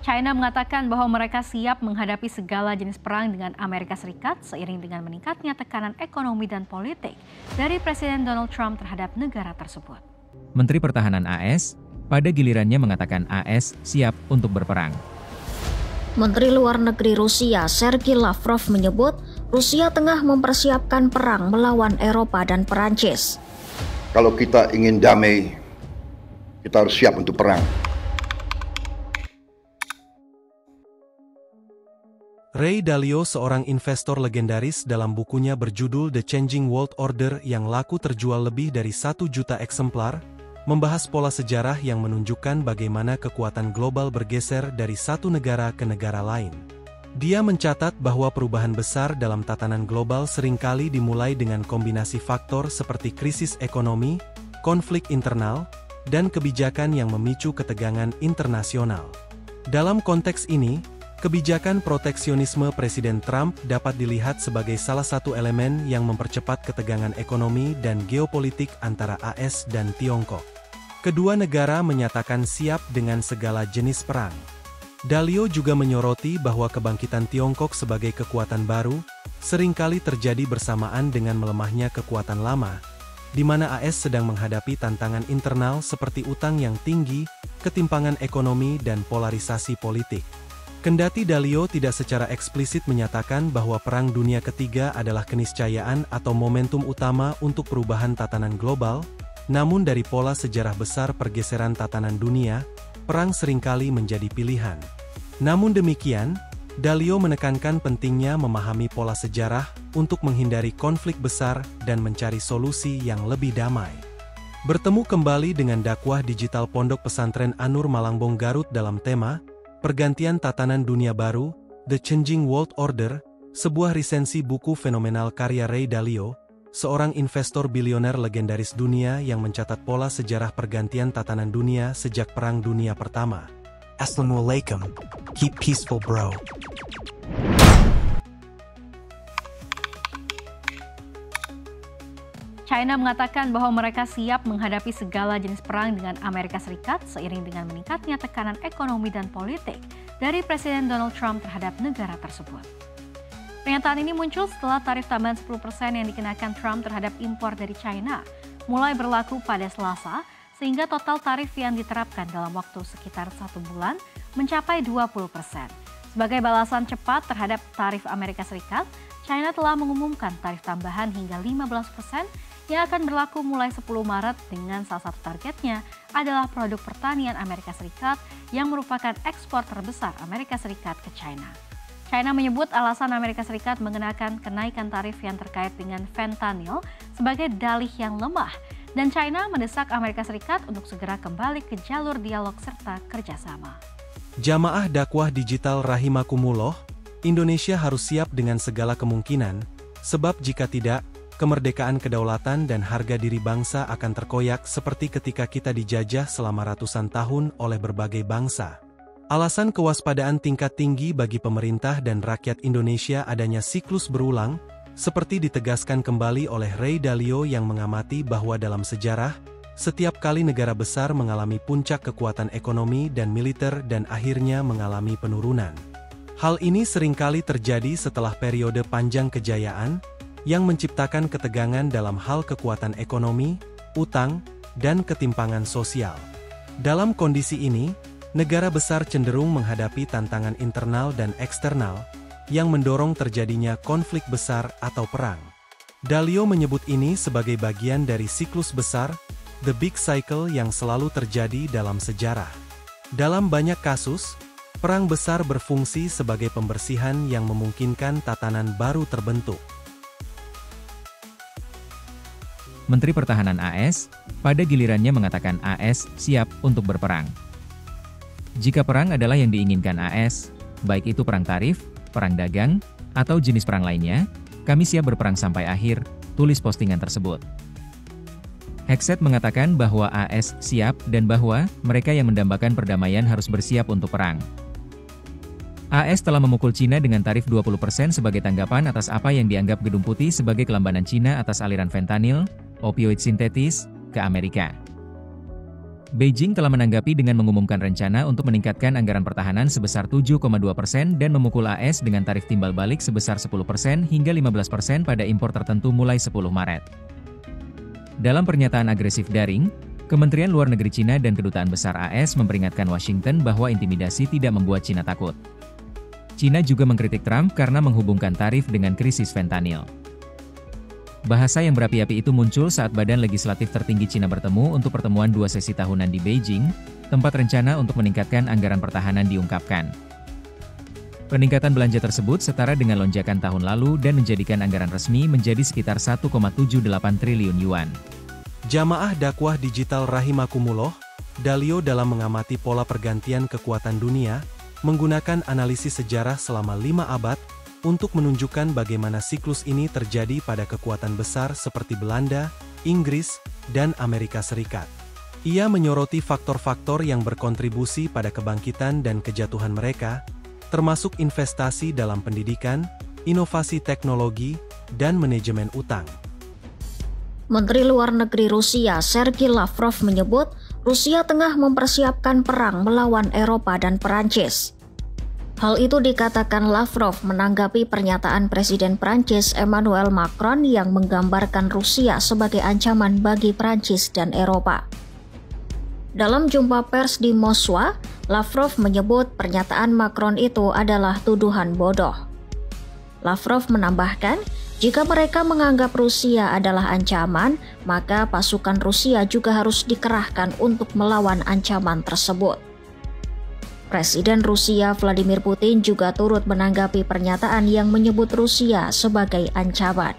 China mengatakan bahwa mereka siap menghadapi segala jenis perang dengan Amerika Serikat seiring dengan meningkatnya tekanan ekonomi dan politik dari Presiden Donald Trump terhadap negara tersebut. Menteri Pertahanan AS pada gilirannya mengatakan AS siap untuk berperang. Menteri Luar Negeri Rusia Sergei Lavrov menyebut Rusia tengah mempersiapkan perang melawan Eropa dan Perancis. Kalau kita ingin damai, kita harus siap untuk perang. Ray Dalio, seorang investor legendaris, dalam bukunya berjudul The Changing World Order yang laku terjual lebih dari 1 juta eksemplar, membahas pola sejarah yang menunjukkan bagaimana kekuatan global bergeser dari satu negara ke negara lain. Dia mencatat bahwa perubahan besar dalam tatanan global seringkali dimulai dengan kombinasi faktor seperti krisis ekonomi, konflik internal, dan kebijakan yang memicu ketegangan internasional. Dalam konteks ini, kebijakan proteksionisme Presiden Trump dapat dilihat sebagai salah satu elemen yang mempercepat ketegangan ekonomi dan geopolitik antara AS dan Tiongkok. Kedua negara menyatakan siap dengan segala jenis perang. Dalio juga menyoroti bahwa kebangkitan Tiongkok sebagai kekuatan baru seringkali terjadi bersamaan dengan melemahnya kekuatan lama, di mana AS sedang menghadapi tantangan internal seperti utang yang tinggi, ketimpangan ekonomi, dan polarisasi politik. Kendati Dalio tidak secara eksplisit menyatakan bahwa Perang Dunia Ketiga adalah keniscayaan atau momentum utama untuk perubahan tatanan global, namun dari pola sejarah besar pergeseran tatanan dunia, perang seringkali menjadi pilihan. Namun demikian, Dalio menekankan pentingnya memahami pola sejarah untuk menghindari konflik besar dan mencari solusi yang lebih damai. Bertemu kembali dengan dakwah digital Pondok Pesantren An-Nur Malangbong Garut dalam tema Pergantian Tatanan Dunia Baru, The Changing World Order, sebuah resensi buku fenomenal karya Ray Dalio, seorang investor bilioner legendaris dunia yang mencatat pola sejarah pergantian tatanan dunia sejak Perang Dunia Pertama. Assalamualaikum. Keep peaceful, bro. China mengatakan bahwa mereka siap menghadapi segala jenis perang dengan Amerika Serikat seiring dengan meningkatnya tekanan ekonomi dan politik dari Presiden Donald Trump terhadap negara tersebut. Pernyataan ini muncul setelah tarif tambahan 10% yang dikenakan Trump terhadap impor dari China mulai berlaku pada Selasa, sehingga total tarif yang diterapkan dalam waktu sekitar 1 bulan mencapai 20%. Sebagai balasan cepat terhadap tarif Amerika Serikat, China telah mengumumkan tarif tambahan hingga 15% yang akan berlaku mulai 10 Maret dengan salah satu targetnya adalah produk pertanian Amerika Serikat yang merupakan ekspor terbesar Amerika Serikat ke China. China menyebut alasan Amerika Serikat mengenakan kenaikan tarif yang terkait dengan fentanyl sebagai dalih yang lemah, dan China mendesak Amerika Serikat untuk segera kembali ke jalur dialog serta kerjasama. Jamaah dakwah digital rahimakumullah, Indonesia harus siap dengan segala kemungkinan, sebab jika tidak, kemerdekaan kedaulatan dan harga diri bangsa akan terkoyak seperti ketika kita dijajah selama ratusan tahun oleh berbagai bangsa. Alasan kewaspadaan tingkat tinggi bagi pemerintah dan rakyat Indonesia adanya siklus berulang, seperti ditegaskan kembali oleh Ray Dalio yang mengamati bahwa dalam sejarah, setiap kali negara besar mengalami puncak kekuatan ekonomi dan militer dan akhirnya mengalami penurunan. Hal ini seringkali terjadi setelah periode panjang kejayaan, yang menciptakan ketegangan dalam hal kekuatan ekonomi, utang, dan ketimpangan sosial. Dalam kondisi ini, negara besar cenderung menghadapi tantangan internal dan eksternal, yang mendorong terjadinya konflik besar atau perang. Dalio menyebut ini sebagai bagian dari siklus besar, the big cycle yang selalu terjadi dalam sejarah. Dalam banyak kasus, perang besar berfungsi sebagai pembersihan yang memungkinkan tatanan baru terbentuk. Menteri Pertahanan AS pada gilirannya mengatakan AS siap untuk berperang. Jika perang adalah yang diinginkan AS, baik itu perang tarif, perang dagang, atau jenis perang lainnya, kami siap berperang sampai akhir, tulis postingan tersebut. Hegseth mengatakan bahwa AS siap dan bahwa mereka yang mendambakan perdamaian harus bersiap untuk perang. AS telah memukul Cina dengan tarif 20% sebagai tanggapan atas apa yang dianggap Gedung Putih sebagai kelambanan Cina atas aliran fentanyl, opioid sintetis, ke Amerika. Beijing telah menanggapi dengan mengumumkan rencana untuk meningkatkan anggaran pertahanan sebesar 7,2% dan memukul AS dengan tarif timbal balik sebesar 10% hingga 15% pada impor tertentu mulai 10 Maret. Dalam pernyataan agresif daring, Kementerian Luar Negeri Cina dan Kedutaan Besar AS memperingatkan Washington bahwa intimidasi tidak membuat Cina takut. Cina juga mengkritik Trump karena menghubungkan tarif dengan krisis fentanyl. Bahasa yang berapi-api itu muncul saat Badan Legislatif Tertinggi Cina bertemu untuk pertemuan 2 sesi tahunan di Beijing, tempat rencana untuk meningkatkan anggaran pertahanan diungkapkan. Peningkatan belanja tersebut setara dengan lonjakan tahun lalu dan menjadikan anggaran resmi menjadi sekitar 1,78 triliun yuan. Jamaah dakwah digital Rahimakumullah, Dalio dalam mengamati pola pergantian kekuatan dunia, menggunakan analisis sejarah selama 5 abad, untuk menunjukkan bagaimana siklus ini terjadi pada kekuatan besar seperti Belanda, Inggris, dan Amerika Serikat. Ia menyoroti faktor-faktor yang berkontribusi pada kebangkitan dan kejatuhan mereka, termasuk investasi dalam pendidikan, inovasi teknologi, dan manajemen utang. Menteri Luar Negeri Rusia Sergei Lavrov menyebut Rusia tengah mempersiapkan perang melawan Eropa dan Perancis. Hal itu dikatakan Lavrov menanggapi pernyataan Presiden Prancis Emmanuel Macron yang menggambarkan Rusia sebagai ancaman bagi Prancis dan Eropa. Dalam jumpa pers di Moskwa, Lavrov menyebut pernyataan Macron itu adalah tuduhan bodoh. Lavrov menambahkan, jika mereka menganggap Rusia adalah ancaman, maka pasukan Rusia juga harus dikerahkan untuk melawan ancaman tersebut. Presiden Rusia Vladimir Putin juga turut menanggapi pernyataan yang menyebut Rusia sebagai ancaman.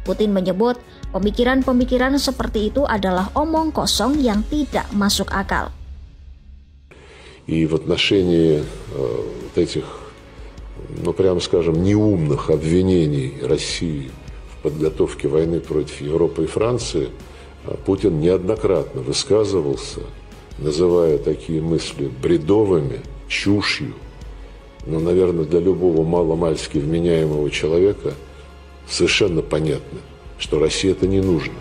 Putin menyebut pemikiran-pemikiran seperti itu adalah omong kosong yang tidak masuk akal. И в отношении этих, прямо скажем, неумных обвинений России в подготовке войны против Европы и Франции Путин неоднократно высказывался, называя такие мысли бредовыми, чушью. Но, наверное, для любого маломальски вменяемого человека совершенно понятно, что России это не нужно.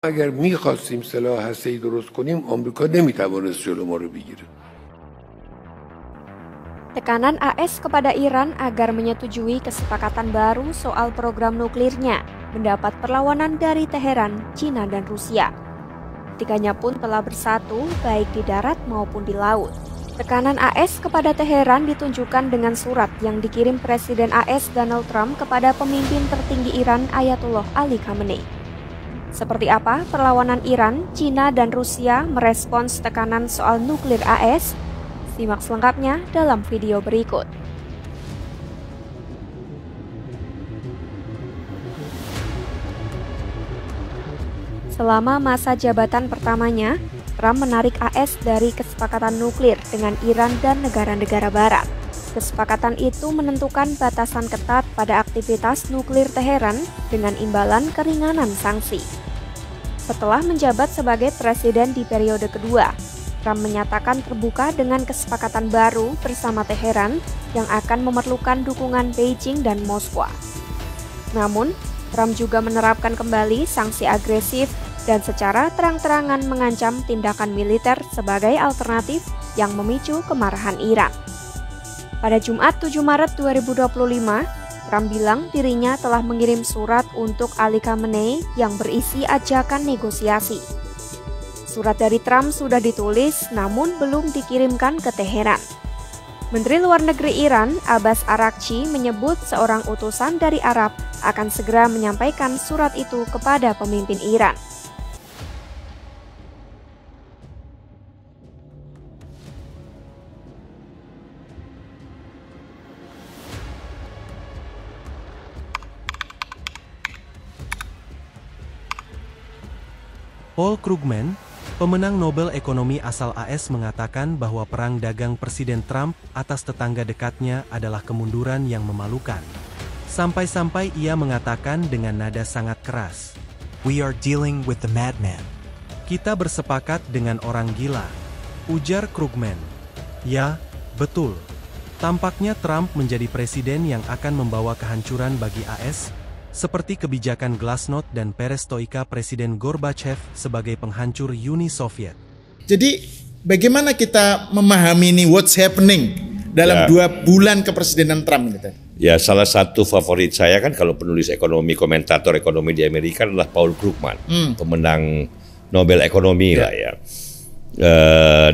اگر می‌خواستیم سلاح هسته‌ای درست کنیم، آمریکا نمی‌توانست جلو ما رو بگیره. Tekanan AS kepada Iran agar menyetujui kesepakatan baru soal program nuklirnya mendapat perlawanan dari Teheran, Cina, dan Rusia. Ketiganya pun telah bersatu baik di darat maupun di laut. Tekanan AS kepada Teheran ditunjukkan dengan surat yang dikirim Presiden AS Donald Trump kepada pemimpin tertinggi Iran Ayatollah Ali Khamenei. Seperti apa perlawanan Iran, Cina, dan Rusia merespons tekanan soal nuklir AS? Simak selengkapnya dalam video berikut. Selama masa jabatan pertamanya, Trump menarik AS dari kesepakatan nuklir dengan Iran dan negara-negara barat. Kesepakatan itu menentukan batasan ketat pada aktivitas nuklir Teheran dengan imbalan keringanan sanksi. Setelah menjabat sebagai presiden di periode kedua, Trump menyatakan terbuka dengan kesepakatan baru bersama Teheran yang akan memerlukan dukungan Beijing dan Moskwa. Namun, Trump juga menerapkan kembali sanksi agresif dan secara terang-terangan mengancam tindakan militer sebagai alternatif yang memicu kemarahan Iran. Pada Jumat 7 Maret 2025, Trump bilang dirinya telah mengirim surat untuk Ali Khamenei yang berisi ajakan negosiasi. Surat dari Trump sudah ditulis namun belum dikirimkan ke Teheran. Menteri Luar Negeri Iran, Abbas Araghchi, menyebut seorang utusan dari Arab akan segera menyampaikan surat itu kepada pemimpin Iran. Paul Krugman, pemenang Nobel Ekonomi asal AS, mengatakan bahwa perang dagang Presiden Trump atas tetangga dekatnya adalah kemunduran yang memalukan. Sampai-sampai ia mengatakan dengan nada sangat keras, We are dealing with the madman. "Kita bersepakat dengan orang gila," ujar Krugman. Ya, betul. Tampaknya Trump menjadi presiden yang akan membawa kehancuran bagi AS, seperti kebijakan Glasnost dan Perestroika Presiden Gorbachev sebagai penghancur Uni Soviet. Jadi bagaimana kita memahami ini what's happening dalam 2 bulan kepresidenan Trump gitu? Ya, salah satu favorit saya kan kalau penulis ekonomi, komentator ekonomi di Amerika adalah Paul Krugman, pemenang Nobel Ekonomi lah ya.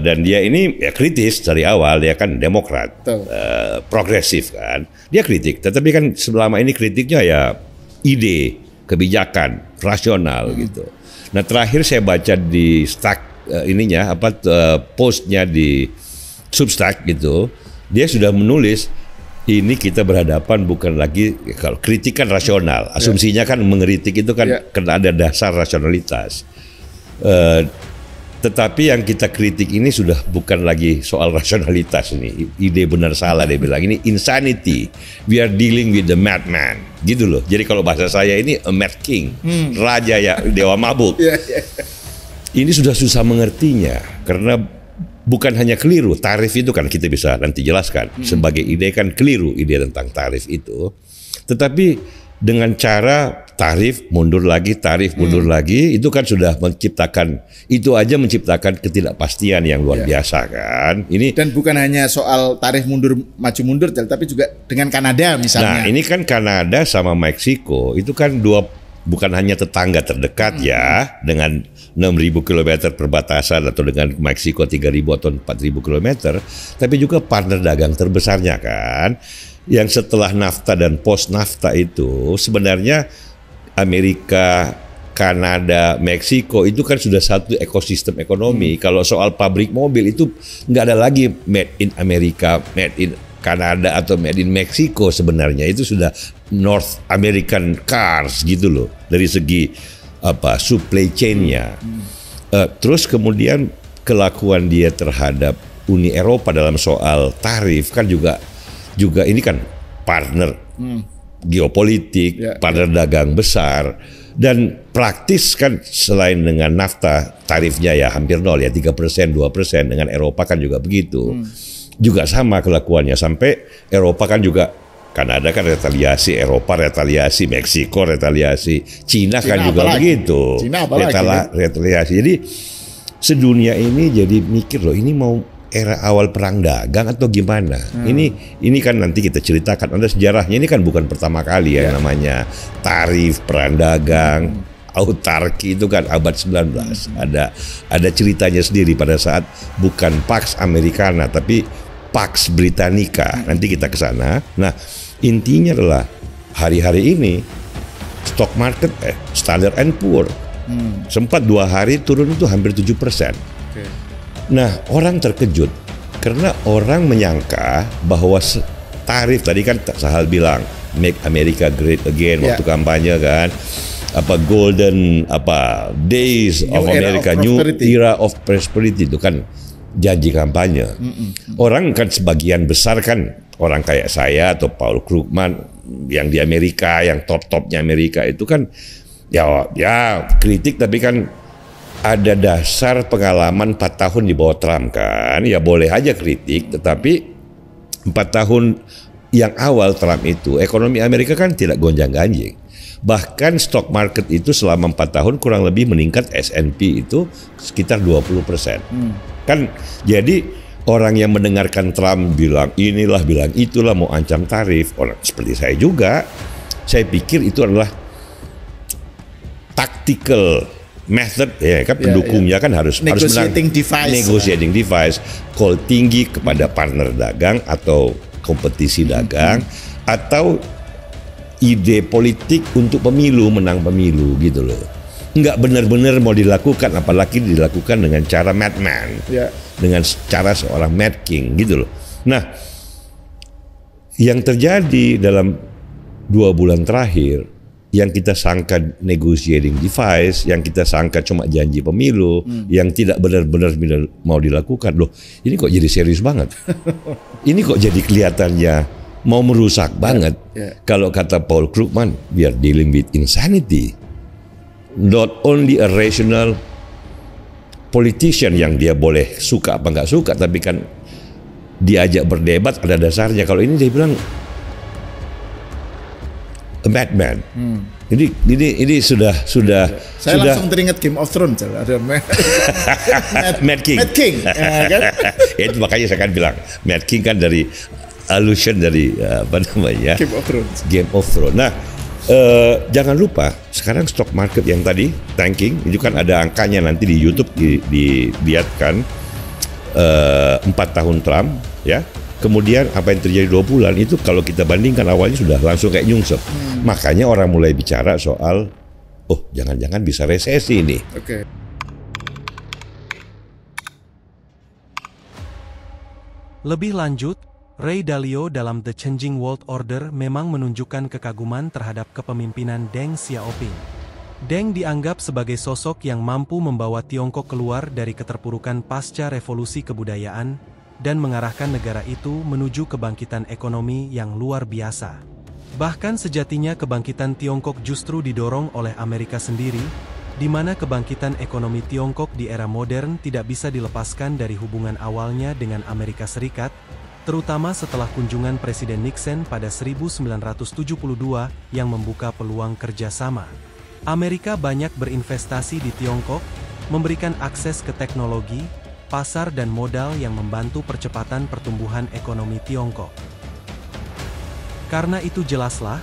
Dan dia ini ya kritis dari awal, dia kan Demokrat, progresif kan. Dia kritik, tetapi kan selama ini kritiknya ya ide, kebijakan, rasional gitu. Nah, terakhir saya baca di postnya di Substack gitu, dia sudah menulis ini kita berhadapan bukan lagi kalau kritikan rasional, asumsinya kan mengkritik itu kan karena ada dasar rasionalitas. Tetapi yang kita kritik ini sudah bukan lagi soal rasionalitas ini, ide benar salah dia bilang, ini insanity. We are dealing with the madman, gitu loh. Jadi kalau bahasa saya ini a mad king, raja ya, dewa mabuk. Ini sudah susah mengertinya karena bukan hanya keliru, tarif itu kan kita bisa nanti jelaskan sebagai ide kan keliru ide tentang tarif itu, tetapi dengan cara tarif mundur lagi, itu kan sudah menciptakan, itu aja menciptakan ketidakpastian yang luar biasa kan. Ini dan bukan hanya soal tarif mundur maju mundur, tapi juga dengan Kanada misalnya. Nah, ini kan Kanada sama Meksiko itu kan bukan hanya tetangga terdekat ya, dengan 6.000 km perbatasan atau dengan Meksiko 3.000 atau 4.000 km, tapi juga partner dagang terbesarnya kan. Yang setelah NAFTA dan post NAFTA itu sebenarnya Amerika, Kanada, Meksiko itu kan sudah satu ekosistem ekonomi. Kalau soal pabrik mobil itu nggak ada lagi made in Amerika, made in Kanada atau made in Meksiko, sebenarnya itu sudah North American cars gitu loh dari segi supply chain-nya. Terus kemudian kelakuan dia terhadap Uni Eropa dalam soal tarif kan juga ini kan partner geopolitik, partner dagang besar, dan praktis kan selain dengan NAFTA tarifnya ya hampir nol ya, 3%, 2%, dengan Eropa kan juga begitu. Juga sama kelakuannya, sampai Eropa kan juga, Kanada kan retaliasi, Eropa retaliasi, Meksiko retaliasi, Cina kan juga begitu, retaliasi. Jadi sedunia ini jadi mikir loh, ini mau era awal perang dagang atau gimana? Ini kan nanti kita ceritakan, ada sejarahnya. Ini kan bukan pertama kali ya namanya tarif, perang dagang, autarki itu kan abad 19. Ada ceritanya sendiri pada saat bukan Pax Americana tapi Pax Britannica. Nanti kita ke sana. Nah, intinya adalah hari-hari ini stock market Standard & Poor sempat 2 hari turun itu hampir 7%. Nah, orang terkejut karena orang menyangka bahwa tarif tadi kan Sahal bilang Make America Great Again waktu kampanye kan, golden days of America, new era of prosperity itu kan janji kampanye. Orang kan sebagian besar kan orang kayak saya atau Paul Krugman yang di Amerika, yang top-topnya Amerika itu kan ya kritik, tapi kan ada dasar pengalaman 4 tahun di bawah Trump kan, ya boleh aja kritik, tetapi 4 tahun yang awal Trump itu ekonomi Amerika kan tidak gonjang-ganjing. Bahkan stock market itu selama 4 tahun kurang lebih meningkat, S&P itu sekitar 20%. Kan jadi orang yang mendengarkan Trump bilang inilah, bilang itulah, mau ancam tarif, orang seperti saya juga, saya pikir itu adalah tactical method ya kan, pendukungnya kan harus negotiating device, call tinggi kepada partner dagang atau kompetisi dagang, atau ide politik untuk pemilu, menang pemilu gitu loh. Nggak benar-benar mau dilakukan, apalagi dilakukan dengan cara madman, dengan cara seorang mad king gitu loh. Nah, yang terjadi dalam 2 bulan terakhir, yang kita sangka negotiating device, yang kita sangka cuma janji pemilu, yang tidak benar-benar mau dilakukan, loh ini kok jadi serius banget. Ini kok jadi kelihatannya mau merusak banget. Kalau kata Paul Krugman, we are dealing with insanity. Not only a rational politician yang dia boleh suka apa nggak suka, tapi kan diajak berdebat ada dasarnya. Kalau ini dia bilang a madman. Ini sudah. Saya langsung teringat Game of Thrones. Ada Mad King. Mad King. Kan? Itu makanya saya kan bilang Mad King kan dari allusion dari Game of Thrones. Nah, jangan lupa sekarang stock market yang tadi tanking itu kan ada angkanya, nanti di YouTube dilihatkan 4 tahun Trump ya. Kemudian apa yang terjadi 2 bulan itu kalau kita bandingkan awalnya sudah langsung kayak nyungsep. Makanya orang mulai bicara soal jangan-jangan bisa resesi ini. Lebih lanjut, Ray Dalio dalam The Changing World Order memang menunjukkan kekaguman terhadap kepemimpinan Deng Xiaoping. Deng dianggap sebagai sosok yang mampu membawa Tiongkok keluar dari keterpurukan pasca revolusi kebudayaan dan mengarahkan negara itu menuju kebangkitan ekonomi yang luar biasa. Bahkan sejatinya kebangkitan Tiongkok justru didorong oleh Amerika sendiri, di mana kebangkitan ekonomi Tiongkok di era modern tidak bisa dilepaskan dari hubungan awalnya dengan Amerika Serikat, terutama setelah kunjungan Presiden Nixon pada 1972 yang membuka peluang kerjasama. Amerika banyak berinvestasi di Tiongkok, memberikan akses ke teknologi, pasar dan modal yang membantu percepatan pertumbuhan ekonomi Tiongkok. Karena itu jelaslah,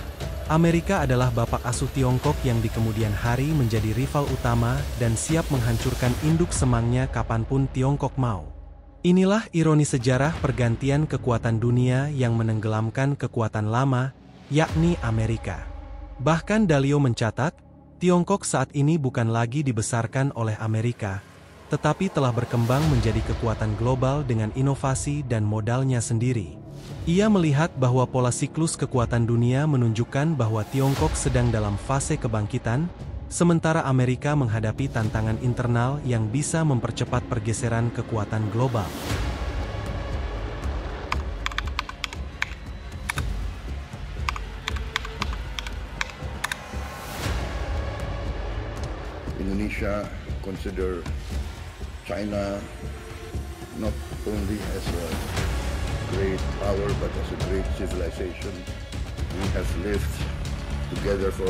Amerika adalah bapak asuh Tiongkok yang di kemudian hari menjadi rival utama dan siap menghancurkan induk semangnya kapanpun Tiongkok mau. Inilah ironi sejarah pergantian kekuatan dunia yang menenggelamkan kekuatan lama, yakni Amerika. Bahkan Dalio mencatat, Tiongkok saat ini bukan lagi dibesarkan oleh Amerika, tetapi telah berkembang menjadi kekuatan global dengan inovasi dan modalnya sendiri. Ia melihat bahwa pola siklus kekuatan dunia menunjukkan bahwa Tiongkok sedang dalam fase kebangkitan, sementara Amerika menghadapi tantangan internal yang bisa mempercepat pergeseran kekuatan global. Indonesia consider China not only as a great power but as a great civilization. We have lived together for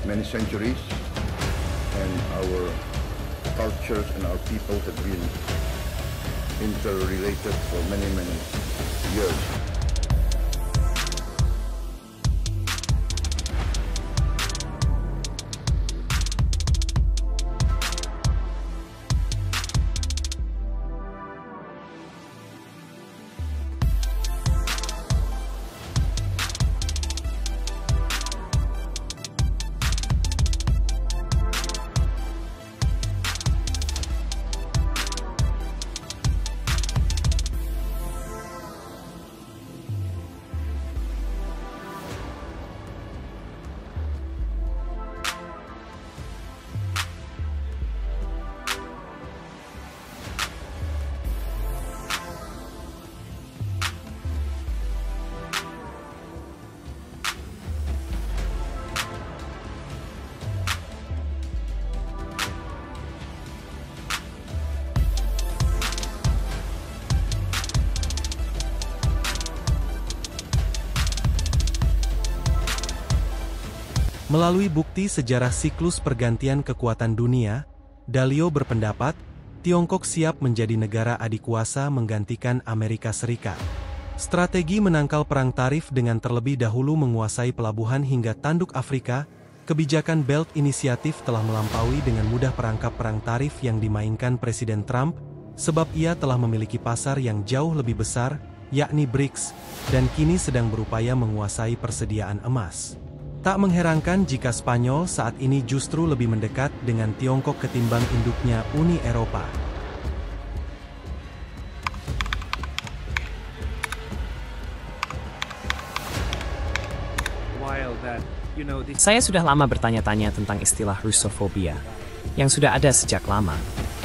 many centuries, and our cultures and our people have been interrelated for many years. Melalui bukti sejarah siklus pergantian kekuatan dunia, Dalio berpendapat, Tiongkok siap menjadi negara adikuasa menggantikan Amerika Serikat. Strategi menangkal perang tarif dengan terlebih dahulu menguasai pelabuhan hingga tanduk Afrika, kebijakan Belt Initiative telah melampaui dengan mudah perangkap perang tarif yang dimainkan Presiden Trump, sebab ia telah memiliki pasar yang jauh lebih besar, yakni BRICS, dan kini sedang berupaya menguasai persediaan emas. Tak mengherankan jika Spanyol saat ini justru lebih mendekat dengan Tiongkok ketimbang induknya Uni Eropa. Saya sudah lama bertanya-tanya tentang istilah Russofobia, yang sudah ada sejak lama,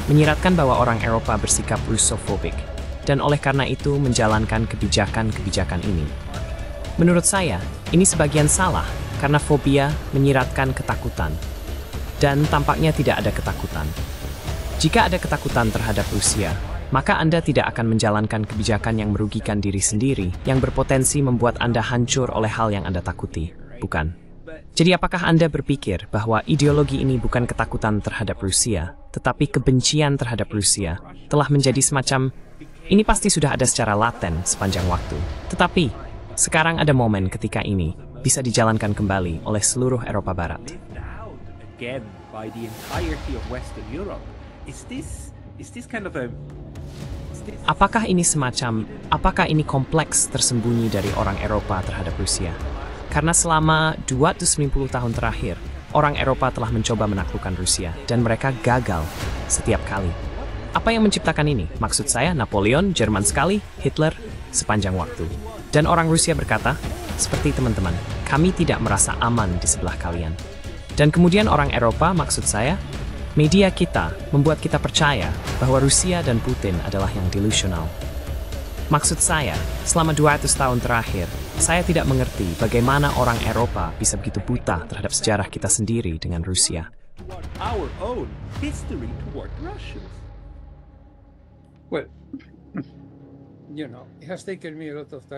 menyiratkan bahwa orang Eropa bersikap Russofobik, dan oleh karena itu menjalankan kebijakan-kebijakan ini. Menurut saya, ini sebagian salah, karena fobia menyiratkan ketakutan. Dan tampaknya tidak ada ketakutan. Jika ada ketakutan terhadap Rusia, maka Anda tidak akan menjalankan kebijakan yang merugikan diri sendiri, yang berpotensi membuat Anda hancur oleh hal yang Anda takuti, bukan? Jadi apakah Anda berpikir bahwa ideologi ini bukan ketakutan terhadap Rusia, tetapi kebencian terhadap Rusia telah menjadi semacam, ini pasti sudah ada secara laten sepanjang waktu. Tetapi, sekarang ada momen ketika ini bisa dijalankan kembali oleh seluruh Eropa Barat. Apakah ini kompleks tersembunyi dari orang Eropa terhadap Rusia? Karena selama 290 tahun terakhir, orang Eropa telah mencoba menaklukkan Rusia dan mereka gagal setiap kali. Apa yang menciptakan ini? Maksud saya Napoleon, Jerman sekali, Hitler, sepanjang waktu. Dan orang Rusia berkata, seperti teman-teman, kami tidak merasa aman di sebelah kalian. Dan kemudian orang Eropa, maksud saya, media kita membuat kita percaya bahwa Rusia dan Putin adalah yang delusional. Maksud saya, selama 200 tahun terakhir, saya tidak mengerti bagaimana orang Eropa bisa begitu buta terhadap sejarah kita sendiri dengan Rusia.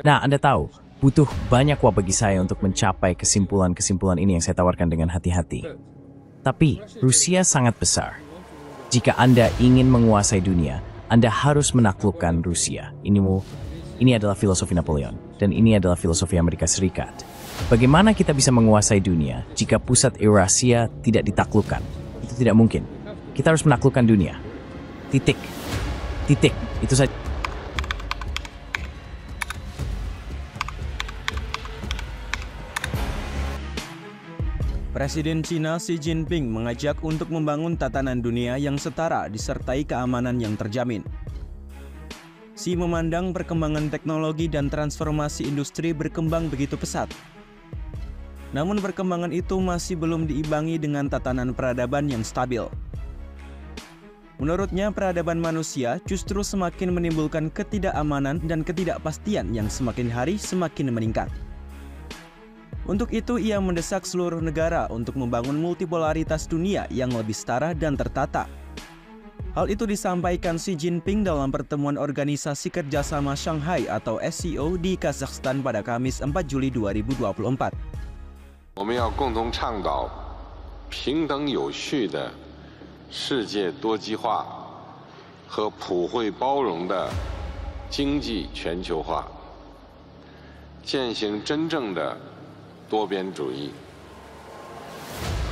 Nah, Anda tahu, butuh banyak waktu bagi saya untuk mencapai kesimpulan-kesimpulan ini yang saya tawarkan dengan hati-hati. Tapi, Rusia sangat besar. Jika Anda ingin menguasai dunia, Anda harus menaklukkan Rusia. Ini adalah filosofi Napoleon, dan ini adalah filosofi Amerika Serikat. Bagaimana kita bisa menguasai dunia jika pusat Eurasia tidak ditaklukkan? Itu tidak mungkin. Kita harus menaklukkan dunia. Titik. Itu saja. Presiden Cina Xi Jinping mengajak untuk membangun tatanan dunia yang setara disertai keamanan yang terjamin. Xi memandang perkembangan teknologi dan transformasi industri berkembang begitu pesat. Namun perkembangan itu masih belum diimbangi dengan tatanan peradaban yang stabil. Menurutnya, peradaban manusia justru semakin menimbulkan ketidakamanan dan ketidakpastian yang semakin hari semakin meningkat. Untuk itu, ia mendesak seluruh negara untuk membangun multipolaritas dunia yang lebih setara dan tertata. Hal itu disampaikan Xi Jinping dalam pertemuan Organisasi Kerjasama Shanghai atau SCO di Kazakhstan pada Kamis 4 Juli 2024. 我们要共同倡导平等有序的世界多极化和普惠包容的经济全球化，践行真正的多边主义，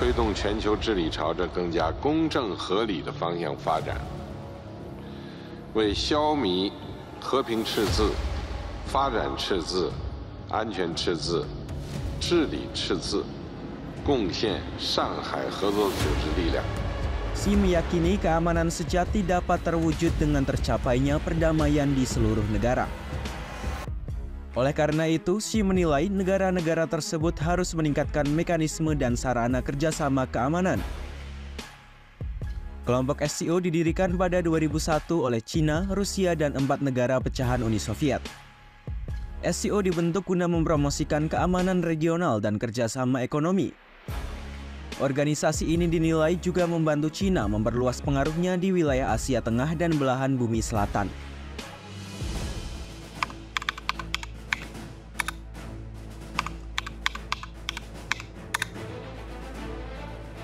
推动全球治理朝着更加公正合理的方向发展，为消弭和平赤字、发展赤字、安全赤字、治理赤字贡献上海合作组织力量。 Xi meyakini keamanan sejati dapat terwujud dengan tercapainya perdamaian di seluruh negara. Oleh karena itu, Xi menilai negara-negara tersebut harus meningkatkan mekanisme dan sarana kerjasama keamanan. Kelompok SCO didirikan pada 2001 oleh Cina, Rusia, dan 4 negara pecahan Uni Soviet. SCO dibentuk guna mempromosikan keamanan regional dan kerjasama ekonomi. Organisasi ini dinilai juga membantu Cina memperluas pengaruhnya di wilayah Asia Tengah dan belahan bumi selatan.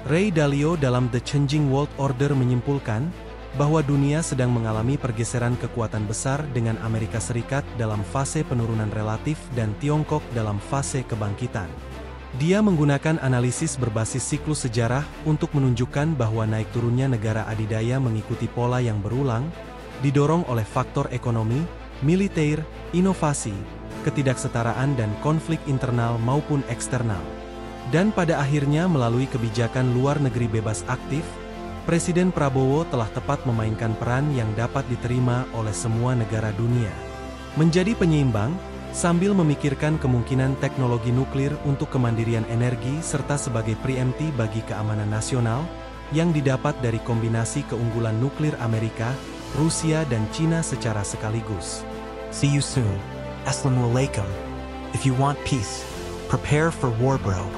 Ray Dalio dalam The Changing World Order menyimpulkan bahwa dunia sedang mengalami pergeseran kekuatan besar dengan Amerika Serikat dalam fase penurunan relatif dan Tiongkok dalam fase kebangkitan. Dia menggunakan analisis berbasis siklus sejarah untuk menunjukkan bahwa naik turunnya negara adidaya mengikuti pola yang berulang, didorong oleh faktor ekonomi, militer, inovasi, ketidaksetaraan dan konflik internal maupun eksternal. Dan pada akhirnya melalui kebijakan luar negeri bebas aktif, Presiden Prabowo telah tepat memainkan peran yang dapat diterima oleh semua negara dunia. Menjadi penyeimbang, sambil memikirkan kemungkinan teknologi nuklir untuk kemandirian energi serta sebagai preempti bagi keamanan nasional, yang didapat dari kombinasi keunggulan nuklir Amerika, Rusia dan Cina secara sekaligus. See you soon. Assalamu alaikum. If you want peace, prepare for war, bro.